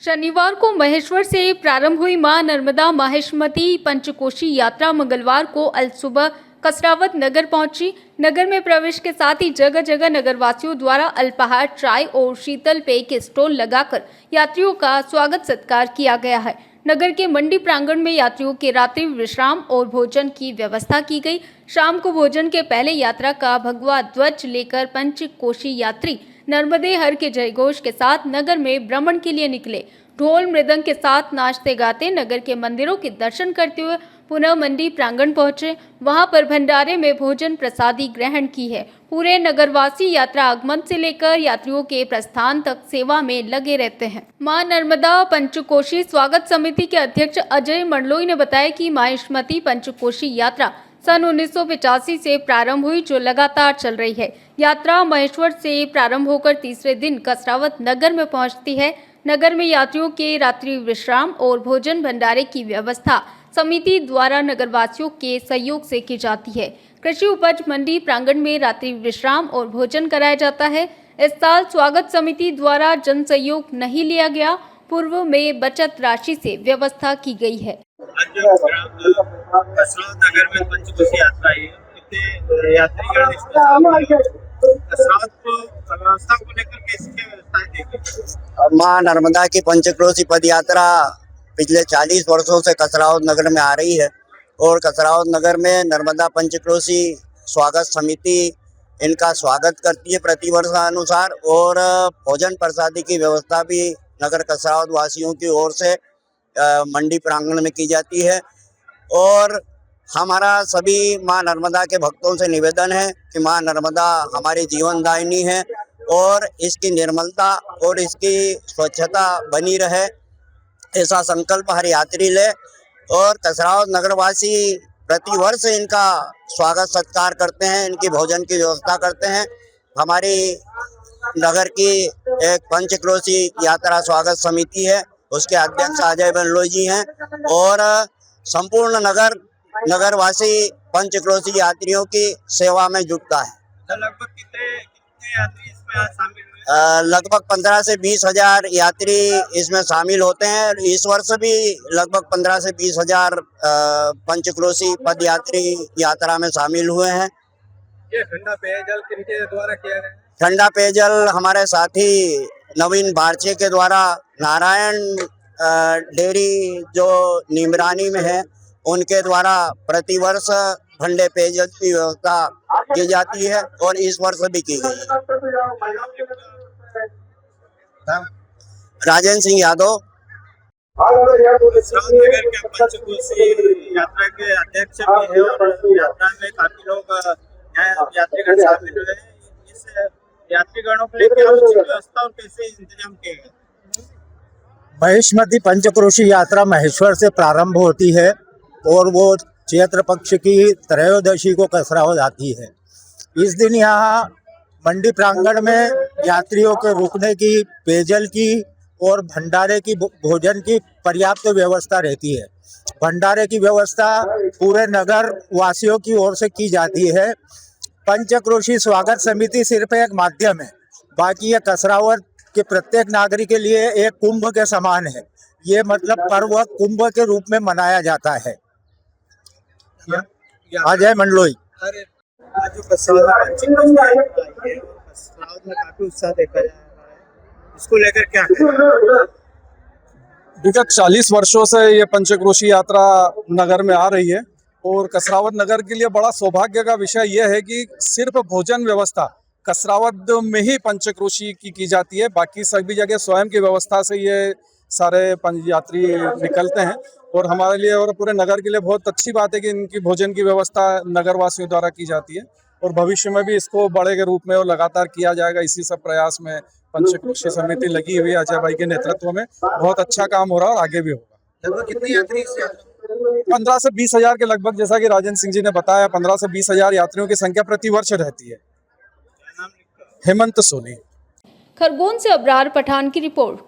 शनिवार को महेश्वर से प्रारंभ हुई मां नर्मदा माहिष्मती पंचकोशी यात्रा मंगलवार को अलसुबह कसरावत नगर पहुंची। नगर में प्रवेश के साथ ही जगह जगह नगरवासियों द्वारा अल्पाहार, चाय और शीतल पेय के स्टॉल लगाकर यात्रियों का स्वागत सत्कार किया गया है। नगर के मंडी प्रांगण में यात्रियों के रात्रि विश्राम और भोजन की व्यवस्था की गई। शाम को भोजन के पहले यात्रा का भगवा ध्वज लेकर पंचकोशी यात्री नर्मदे हर के जयघोष के साथ नगर में भ्रमण के लिए निकले। ढोल मृदंग के साथ नाचते गाते नगर के मंदिरों के दर्शन करते हुए पुनः मंडी प्रांगण पहुंचे। वहां पर भंडारे में भोजन प्रसादी ग्रहण की है। पूरे नगरवासी यात्रा आगमन से लेकर यात्रियों के प्रस्थान तक सेवा में लगे रहते हैं। मां नर्मदा पंचकोशी स्वागत समिति के अध्यक्ष अजय मंडलोई ने बताया कि माहिष्मती पंचकोशी यात्रा सन 1985 से प्रारंभ हुई, जो लगातार चल रही है। यात्रा महेश्वर से प्रारंभ होकर तीसरे दिन कसरावत नगर में पहुंचती है। नगर में यात्रियों के रात्रि विश्राम और भोजन भंडारे की व्यवस्था समिति द्वारा नगरवासियों के सहयोग से की जाती है। कृषि उपज मंडी प्रांगण में रात्रि विश्राम और भोजन कराया जाता है। इस साल स्वागत समिति द्वारा जन सहयोग नहीं लिया गया। पूर्व में बचत राशि से व्यवस्था की गई है। नगर में पंचकोशी यात्रा है, कितने यात्रीगण व्यवस्था को लेकर कैसी व्यवस्थाएं देगी? मां नर्मदा की पंचक्रोशी पद यात्रा पिछले 40 वर्षों से कसरावत नगर में आ रही है और कसरावत नगर में नर्मदा पंचक्रोशी स्वागत समिति इनका स्वागत करती है प्रतिवर्षानुसार, और भोजन प्रसादी की व्यवस्था भी नगर कसरावत वासियों की ओर से मंडी प्रांगण में की जाती है। और हमारा सभी मां नर्मदा के भक्तों से निवेदन है कि मां नर्मदा हमारी जीवनदायिनी है और इसकी निर्मलता और इसकी स्वच्छता बनी रहे, ऐसा संकल्प हर यात्री ले। और कसरावत नगरवासी प्रतिवर्ष इनका स्वागत सत्कार करते हैं, इनकी भोजन की व्यवस्था करते हैं। हमारी नगर की एक पंचक्रोशी यात्रा स्वागत समिति है, उसके अध्यक्ष अजय मंडलोई जी हैं, और संपूर्ण नगरवासी पंचक्रोशी यात्रियों की सेवा में जुटता है। लगभग कितने यात्री इसमें शामिल हुए? लगभग 15 से 20 हजार यात्री इसमें शामिल होते हैं। इस वर्ष भी लगभग 15 से 20 हजार पंचक्रोशी पद यात्री यात्रा में शामिल हुए हैं। ये ठंडा पेयजल किनके द्वारा किया गया? ठंडा पेयजल हमारे साथी नवीन बारचे के द्वारा, नारायण डेयरी जो नीमरानी में है उनके द्वारा प्रतिवर्ष ठंडे पेयजल की व्यवस्था की जाती है और इस वर्ष भी की गई है। राजेंद्र सिंह यादव, नगर के पंचकोशी यात्रा के अध्यक्ष भी है और यात्रा में काफी लोग यात्रीगण शामिल हुए। इस यात्रीगणों के लिए क्या उचित व्यवस्था और कैसे इंतजाम किए गए? माहिष्मती पंचक्रोशी यात्रा महेश्वर से प्रारंभ होती है और वो चैत्र पक्ष की त्रयोदशी को कसरावत आती है। इस दिन यहाँ मंडी प्रांगण में यात्रियों के रुकने की, पेयजल की और भंडारे की, भोजन की पर्याप्त व्यवस्था रहती है। भंडारे की व्यवस्था पूरे नगर वासियों की ओर से की जाती है। पंचक्रोशी स्वागत समिति सिर्फ एक माध्यम है, बाकी ये कसरावत के प्रत्येक नागरिक के लिए एक कुंभ के समान है। ये मतलब पर्व कुंभ के रूप में मनाया जाता है। अजय मंडलोई। काफी उत्साह देखा जा रहा है, इसको लेकर क्या है? विगत 40 वर्षों से ये पंचक्रोशी यात्रा नगर में आ रही है और कसरावत नगर के लिए बड़ा सौभाग्य का विषय यह है कि सिर्फ भोजन व्यवस्था कसरावत में ही पंचक्रोशी की जाती है। बाकी सभी जगह स्वयं की व्यवस्था से ये सारे यात्री निकलते हैं और हमारे लिए और पूरे नगर के लिए बहुत अच्छी बात है कि इनकी भोजन की व्यवस्था नगरवासियों द्वारा की जाती है और भविष्य में भी इसको बड़े के रूप में और लगातार किया जाएगा। इसी सब प्रयास में पंचक्रोशी समिति लगी हुई है अजय भाई के नेतृत्व में। बहुत अच्छा काम हो रहा है और आगे भी होगा। लगभग कितने यात्री 15 से 20 हजार के लगभग, जैसा कि राजेंद्र सिंह जी ने बताया, 15 से 20 हजार यात्रियों की संख्या प्रतिवर्ष रहती है। हेमंत सोनी। खरगोन से अबरार पठान की रिपोर्ट।